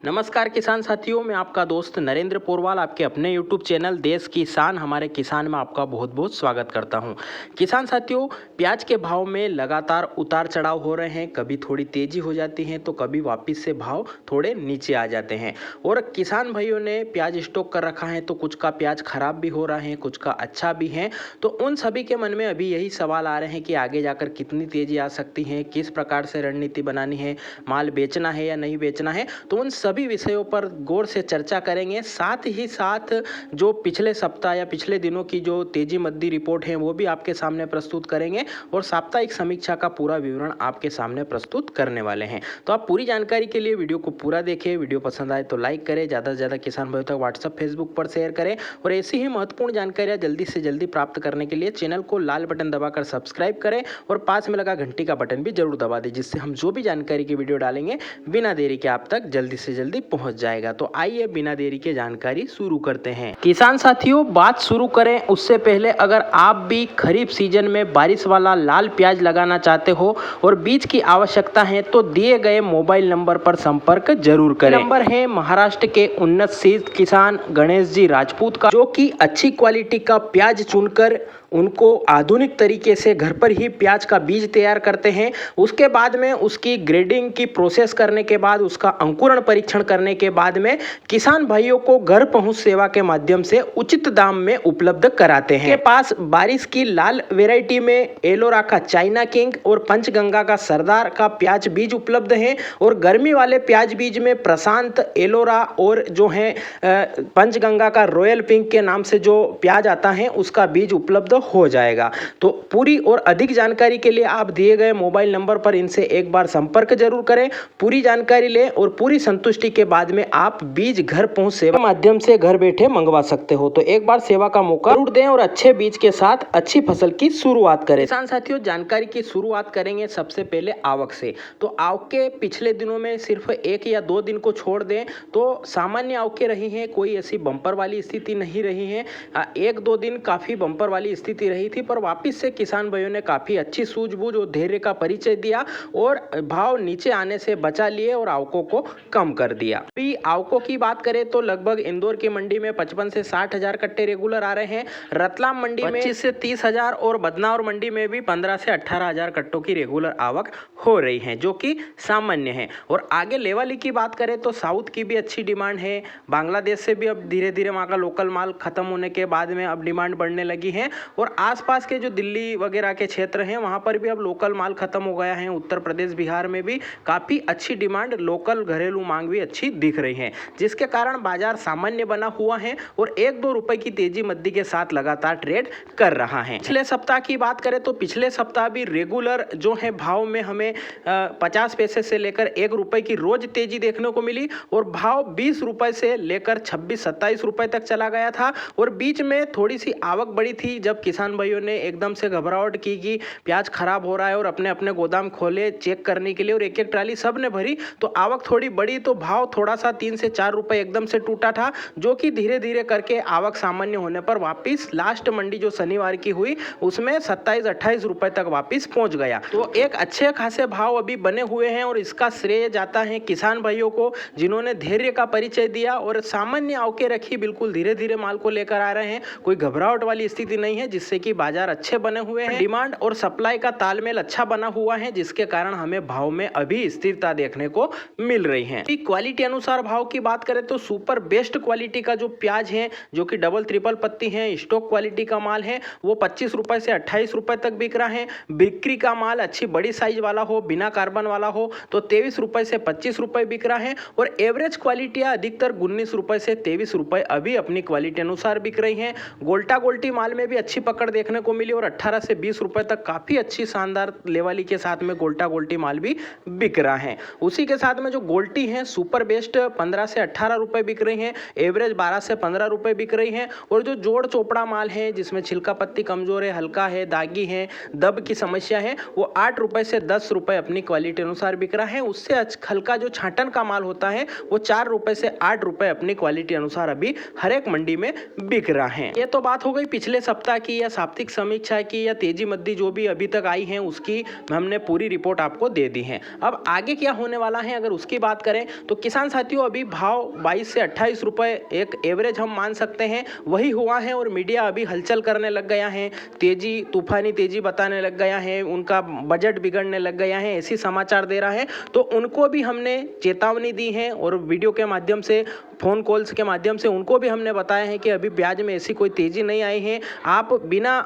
नमस्कार किसान साथियों, मैं आपका दोस्त नरेंद्र पोरवाल आपके अपने YouTube चैनल देश की शान हमारे किसान में आपका बहुत बहुत स्वागत करता हूं। किसान साथियों, प्याज के भाव में लगातार उतार चढ़ाव हो रहे हैं। कभी थोड़ी तेजी हो जाती है तो कभी वापस से भाव थोड़े नीचे आ जाते हैं। और किसान भाइयों ने प्याज स्टॉक कर रखा है तो कुछ का प्याज खराब भी हो रहा है, कुछ का अच्छा भी है। तो उन सभी के मन में अभी यही सवाल आ रहे हैं कि आगे जाकर कितनी तेजी आ सकती है, किस प्रकार से रणनीति बनानी है, माल बेचना है या नहीं बेचना है। तो उन सभी विषयों पर गौर से चर्चा करेंगे। साथ ही साथ जो पिछले सप्ताह या पिछले दिनों की जो तेजी मद्दी रिपोर्ट है वो भी आपके सामने प्रस्तुत करेंगे और साप्ताहिक समीक्षा का पूरा विवरण आपके सामने प्रस्तुत करने वाले हैं। तो आप पूरी जानकारी के लिए वीडियो को पूरा देखें। वीडियो पसंद आए तो लाइक करें, ज़्यादा से ज़्यादा किसान भाइयों तक व्हाट्सएप फेसबुक पर शेयर करें और ऐसी ही महत्वपूर्ण जानकारियाँ जल्दी से जल्दी प्राप्त करने के लिए चैनल को लाल बटन दबाकर सब्सक्राइब करें और पास में लगा घंटी का बटन भी जरूर दबा दें, जिससे हम जो भी जानकारी की वीडियो डालेंगे बिना देरी के आप तक जल्दी से जल्दी पहुंच जाएगा। तो आइए बिना देरी के जानकारी शुरू करते हैं। किसान साथियों, बात शुरू करें उससे पहले अगर आप भी खरीफ सीजन में बारिश वाला लाल प्याज लगाना चाहते हो और बीज की आवश्यकता है तो दिए गए मोबाइल नंबर पर संपर्क जरूर करें। नंबर है महाराष्ट्र के उन्नतशील किसान गणेश जी राजपूत का, जो कि अच्छी क्वालिटी का प्याज चुनकर उनको आधुनिक तरीके से घर पर ही प्याज का बीज तैयार करते हैं। उसके बाद में उसकी ग्रेडिंग की प्रोसेस करने के बाद उसका अंकुरण परीक्षण करने के बाद में किसान भाइयों को घर पहुंच सेवा के माध्यम से उचित दाम में उपलब्ध कराते हैं। के पास बारिश की लाल वैरायटी में एलोरा का चाइना किंग और पंचगंगा का सरदार का प्याज बीज उपलब्ध है और गर्मी वाले प्याज बीज में प्रशांत, एलोरा और जो है पंचगंगा का रॉयल पिंक के नाम से जो प्याज आता है उसका बीज उपलब्ध हो जाएगा। तो पूरी और अधिक जानकारी के लिए आप दिए गए मोबाइल नंबर पर इनसे एक बार संपर्क जरूर करें, पूरी जानकारी लें और पूरी संतुष्टि के बाद में आप बीज घर पहुंच सेवा माध्यम से घर बैठे मंगवा सकते हो। तो एक बार सेवा का मौका जरूर दें और अच्छे बीज के साथ अच्छी फसल की शुरुआत करें। किसान साथियों, जानकारी की शुरुआत करेंगे सबसे पहले आवक से। तो आवक के पिछले दिनों में सिर्फ 1 या 2 दिन को छोड़ दें तो सामान्य आवकें रही हैं, कोई ऐसी बम्पर वाली स्थिति नहीं रही है। 1-2 दिन काफी बम्पर वाली स्थिति रही थी, पर वापस से किसान भाइयों ने काफी अच्छी सूझबूझ और धैर्य का परिचय दिया और भाव नीचे आने से बचा लिए और आवकों को कम कर दिया। अभी आवकों की बात करें तो लगभग इंदौर की मंडी में 55 से 60 हजार कट्टे रेगुलर आ रहे हैं, रतलाम मंडी में 25 से 30 हजार और बदनावर मंडी में भी 15 से 18 हजार कट्टों की रेगुलर आवक हो रही है, जो कि सामान्य है। और आगे लेवली की बात करें तो साउथ की भी अच्छी डिमांड है। बांग्लादेश से भी अब धीरे धीरे वहाँ का लोकल माल खत्म होने के बाद में अब डिमांड बढ़ने लगी है और आसपास के जो दिल्ली वगैरह के क्षेत्र हैं वहाँ पर भी अब लोकल माल खत्म हो गया है। उत्तर प्रदेश, बिहार में भी काफ़ी अच्छी डिमांड, लोकल घरेलू मांग भी अच्छी दिख रही है, जिसके कारण बाजार सामान्य बना हुआ है और 1-2 रुपए की तेजी मद्दी के साथ लगातार ट्रेड कर रहा है। पिछले सप्ताह की बात करें तो पिछले सप्ताह भी रेगुलर जो है भाव में हमें 50 पैसे से लेकर 1 रुपए की रोज तेजी देखने को मिली और भाव 20 रुपए से लेकर 26-27 रुपए तक चला गया था। और बीच में थोड़ी सी आवक बढ़ी थी जब किसान भाइयों ने एकदम से घबराहट की कि प्याज खराब हो रहा है और अपने अपने गोदाम खोले चेक करने के लिए और एक एक ट्राली सब ने भरी, तो आवक थोड़ी बढ़ी तो भाव थोड़ा सा 3 से 4 रुपए एकदम से टूटा था, जो कि धीरे धीरे करके आवक सामान्य होने पर वापस लास्ट मंडी जो शनिवार की हुई उसमें 27-28 रुपए तक वापस पहुंच गया। तो एक अच्छे खासे भाव अभी बने हुए हैं और इसका श्रेय जाता है किसान भाइयों को, जिन्होंने धैर्य का परिचय दिया और सामान्य आवकें रखी, बिल्कुल धीरे धीरे माल को लेकर आ रहे हैं। कोई घबराहट वाली स्थिति नहीं है, जिससे कि बाजार अच्छे बने हुए हैं। डिमांड और सप्लाई का तालमेल अच्छा बना हुआ है, जिसके कारण हमें भाव में अभी स्थिरता देखने को मिल रही है। क्वालिटी अनुसार भाव की बात करें तो सुपर बेस्ट क्वालिटी का जो प्याज है, जो कि डबल ट्रिपल पत्ती है, स्टॉक क्वालिटी का माल है, वो 25 रुपए से 28 रुपए तक बिक रहा है। बिक्री का माल अच्छी बड़ी साइज वाला हो, बिना कार्बन वाला हो तो 23 रुपए से 25 रुपए बिक रहा है और एवरेज क्वालिटियां अधिकतर 19 रुपए से 23 रुपए अभी अपनी क्वालिटी अनुसार बिक रही हैं। गोल्टा गोल्टी माल में भी अच्छी पकड़ देखने को मिली और 18 से 20 रुपए तक काफी अच्छी शानदार लेवली के साथ में गोल्टा गोल्टी माल भी बिक रहा है। उसी के साथ में जो गोल्टी है सुपर बेस्ट 15 से 18 रुपए बिक रही हैं, एवरेज 12 से 15 रुपए बिक रही हैं और जो जोड़ चोपड़ा माल है जिसमें छिलका पत्ती कमजोर है, हल्का है, दागी है, दब की समस्या है, वो 8 रुपए से 10 रुपए अपनी क्वालिटी अनुसार बिक रहा है। उससे हल्का जो छाटन का माल होता है वो 4 रुपए से 8 रुपए अपनी क्वालिटी अनुसार अभी हर एक मंडी में बिक रहा है। ये तो बात हो गई पिछले सप्ताह की की या साप्ताहिक समीक्षा की या तेजी मंदी जो भी अभी तक आई है उसकी हमने पूरी रिपोर्ट आपको दे दी है। अब आगे क्या होने वाला है अगर उसकी बात करें तो किसान साथियों अभी भाव 22 से 28 रुपए एक एवरेज हम मान सकते हैं वही हुआ है और मीडिया अभी हलचल करने लग गया है, तेजी तूफानी तेजी बताने लग गया है, उनका बजट बिगड़ने लग गया है, ऐसी समाचार दे रहा है। तो उनको भी हमने चेतावनी दी है और वीडियो के माध्यम से, फ़ोन कॉल्स के माध्यम से उनको भी हमने बताया है कि अभी ब्याज में ऐसी कोई तेज़ी नहीं आई है, आप बिना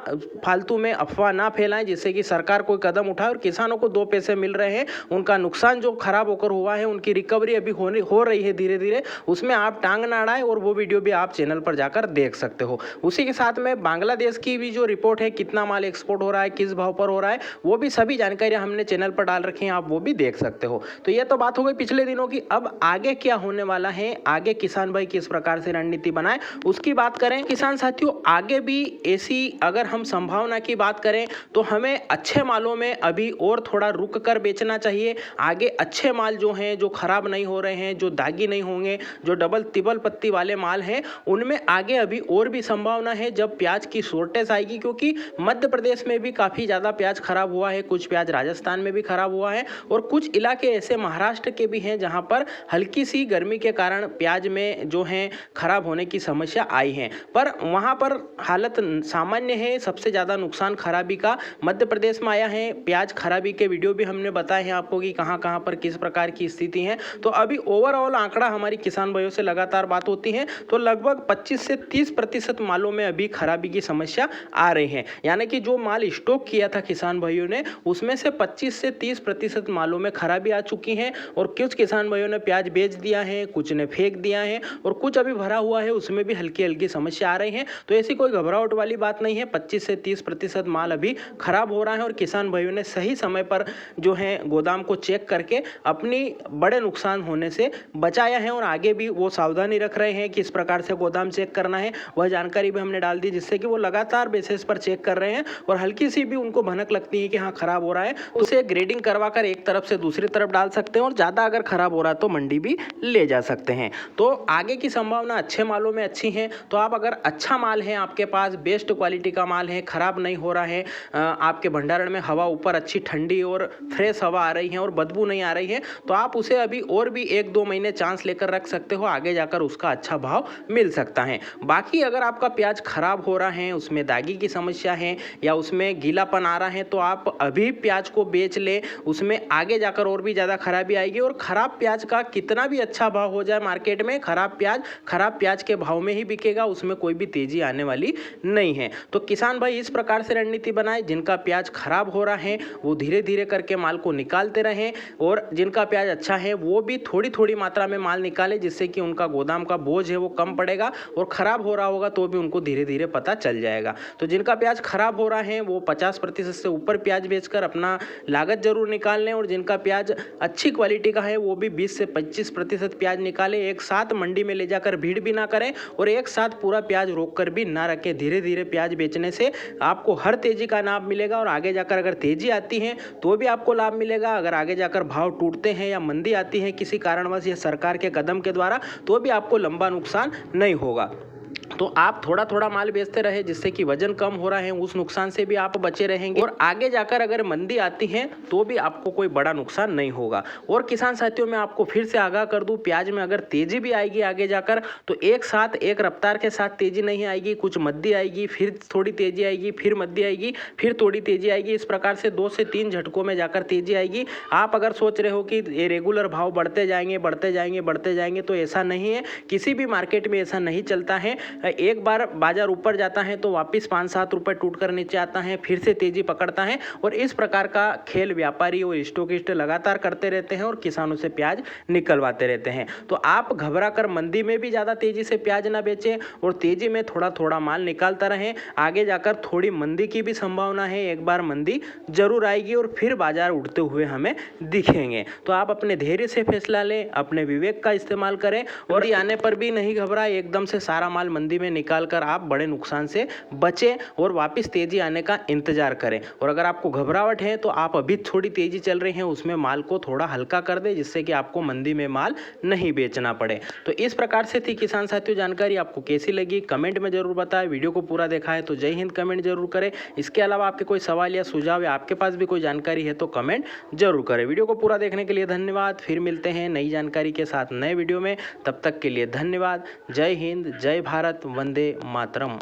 फालतू में अफवाह ना फैलाएं जिससे कि सरकार कोई कदम उठाए और किसानों को 2 पैसे मिल रहे हैं, उनका नुकसान जो खराब होकर हुआ है उनकी रिकवरी अभी हो रही है धीरे धीरे, उसमें आप टांग ना अड़ाएं और वो वीडियो भी आप चैनल पर जाकर देख सकते हो। उसी के साथ में बांग्लादेश की भी जो रिपोर्ट है, कितना माल एक्सपोर्ट हो रहा है, किस भाव पर हो रहा है, वो भी सभी जानकारियां हमने चैनल पर डाल रखी हैं, आप वो भी देख सकते हो। तो ये तो बात हो गई पिछले दिनों की। अब आगे क्या होने वाला है, आगे किसान भाई किस प्रकार से रणनीति बनाए उसकी बात करें। किसान साथियों आगे भी ऐसी अगर हम संभावना की बात करें तो हमें अच्छे मालों में अभी और थोड़ा रुक कर बेचना चाहिए। आगे अच्छे माल जो हैं, जो खराब नहीं हो रहे हैं, जो दागी नहीं होंगे, जो डबल तिबल पत्ती वाले माल हैं, उनमें आगे अभी और भी संभावना है जब प्याज की शॉर्टेज आएगी, क्योंकि मध्य प्रदेश में भी काफ़ी ज़्यादा प्याज खराब हुआ है, कुछ प्याज राजस्थान में भी खराब हुआ है और कुछ इलाके ऐसे महाराष्ट्र के भी हैं जहां पर हल्की सी गर्मी के कारण प्याज में जो है खराब होने की समस्या आई है, पर वहां पर हालत सामान्य है। सबसे ज़्यादा नुकसान खराबी का मध्य प्रदेश में आया है। प्याज खराबी के वीडियो भी हमने बताए हैं आपको कि कहां कहां पर किस प्रकार की स्थिति है। तो अभी ओवरऑल आंकड़ा हमारी किसान भाइयों से लगातार बात होती है तो लगभग 25 से 30% मालों में अभी खराबी की समस्या आ रही है, यानी कि जो माल स्टॉक किया था किसान भाइयों ने उसमें से 25 से 30% मालों में खराबी आ चुकी है और कुछ किसान भाइयों ने प्याज बेच दिया है, कुछ ने फेंक दिया है और कुछ अभी भरा हुआ है, उसमें भी हल्की हल्की समस्या आ रही है। तो ऐसी कोई घबराहट वाली बात नहीं है। 25 से 30% माल अभी खराब हो रहा है और किसान भाइयों ने सही समय पर जो है गोदाम को चेक करके अपनी बड़े नुकसान होने से बचाया है और आगे भी वो सावधानी रख रहे हैं किस प्रकार से गोदाम चेक करना है, वह जानकारी भी हमने डाल दी जिससे कि वो लगातार बेसिस पर चेक कर रहे हैं और हल्की सी भी उनको भनक लगती है कि हाँ खराब हो रहा है तो उसे ग्रेडिंग करवा कर एक तरफ से दूसरी तरफ डाल सकते हैं और ज़्यादा अगर खराब हो रहा है तो मंडी भी ले जा सकते हैं। तो आगे की संभावना अच्छे मालों में अच्छी है। तो आप अगर अच्छा माल है, आपके पास बेस्ट क्वालिटी का माल है, खराब नहीं हो रहा है, आपके भंडारण में हवा ऊपर अच्छी ठंडी और फ्रेश हवा आ रही है और बदबू नहीं आ रही है, तो आप उसे अभी और भी 1-2 महीने चांस लेकर रख सकते हो, आगे जाकर उसका अच्छा भाव मिल सकता है। बाकी अगर आपका प्याज खराब हो रहा है, उसमें दागी की समस्या है या उसमें गीलापन आ रहा है तो आप अभी प्याज को बेच ले, उसमें आगे जाकर और भी ज़्यादा खराबी आएगी और खराब प्याज का कितना भी अच्छा भाव हो जाए मार्केट में, खराब प्याज के भाव में ही बिकेगा, उसमें कोई भी तेजी आने वाली नहीं है। तो किसान भाई इस प्रकार से रणनीति बनाए, जिनका प्याज खराब हो रहा है वो धीरे धीरे करके माल को निकालते रहें और जिनका प्याज अच्छा है वो भी थोड़ी थोड़ी मात्रा में माल निकाले जिससे कि उनका गोदाम का बोझ है वो कम पड़ेगा और खराब हो रहा होगा तो भी उनको धीरे धीरे पता चल जाएगा। तो जिनका प्याज खराब हो रहा है वो 50% से ऊपर प्याज बेचकर अपना लागत जरूर निकाल लें और जिनका प्याज अच्छी क्वालिटी का है वो भी 20 से 25% प्याज निकाले। एक साथ मंडी में ले जाकर भीड़ भी ना करें और एक साथ पूरा प्याज रोक कर भी ना रखें। धीरे धीरे प्याज बेचने से आपको हर तेजी का लाभ मिलेगा और आगे जाकर अगर तेजी आती है तो भी आपको लाभ मिलेगा। अगर आगे जाकर भाव टूटते हैं या मंदी आती है किसी कारणवश या सरकार के कदम के द्वारा तो भी आपको लंबा नुकसान नहीं होगा। तो आप थोड़ा थोड़ा माल बेचते रहे जिससे कि वजन कम हो रहा है, उस नुकसान से भी आप बचे रहेंगे और आगे जाकर अगर मंदी आती है तो भी आपको कोई बड़ा नुकसान नहीं होगा। और किसान साथियों मैं आपको फिर से आगाह कर दूं, प्याज में अगर तेजी भी आएगी आगे जाकर तो एक साथ एक रफ्तार के साथ तेजी नहीं आएगी, कुछ मद्दी आएगी, फिर थोड़ी तेजी आएगी, फिर मद्दी आएगी, फिर थोड़ी तेजी आएगी। इस प्रकार से 2 से 3 झटकों में जाकर तेजी आएगी। आप अगर सोच रहे हो कि ये रेगुलर भाव बढ़ते जाएंगे तो ऐसा नहीं है। किसी भी मार्केट में ऐसा नहीं चलता है। एक बार बाजार ऊपर जाता है तो वापस 5-7 रुपए टूटकर नीचे आता है, फिर से तेजी पकड़ता है और इस प्रकार का खेल व्यापारी और स्टॉकिस्ट लगातार करते रहते हैं और किसानों से प्याज निकलवाते रहते हैं। तो आप घबरा कर मंदी में भी ज़्यादा तेजी से प्याज ना बेचें और तेजी में थोड़ा थोड़ा माल निकालता रहें। आगे जाकर थोड़ी मंदी की भी संभावना है, एक बार मंदी जरूर आएगी और फिर बाजार उठते हुए हमें दिखेंगे। तो आप अपने धैर्य से फैसला लें, अपने विवेक का इस्तेमाल करें और आने पर भी नहीं घबराएं, एकदम से सारा माल मंदी मंदी में निकाल कर आप बड़े नुकसान से बचें और वापस तेजी आने का इंतजार करें। और अगर आपको घबराहट है तो आप अभी थोड़ी तेजी चल रही है उसमें माल को थोड़ा हल्का कर दें, जिससे कि आपको मंदी में माल नहीं बेचना पड़े। तो इस प्रकार से थी किसान साथियों जानकारी। आपको कैसी लगी कमेंट में जरूर बताएं। वीडियो को पूरा देखा है तो जय हिंद कमेंट जरूर करें। इसके अलावा आपके कोई सवाल या सुझाव या आपके पास भी कोई जानकारी है तो कमेंट जरूर करें। वीडियो को पूरा देखने के लिए धन्यवाद। फिर मिलते हैं नई जानकारी के साथ नए वीडियो में। तब तक के लिए धन्यवाद। जय हिंद, जय भारत, वंदे मातरम।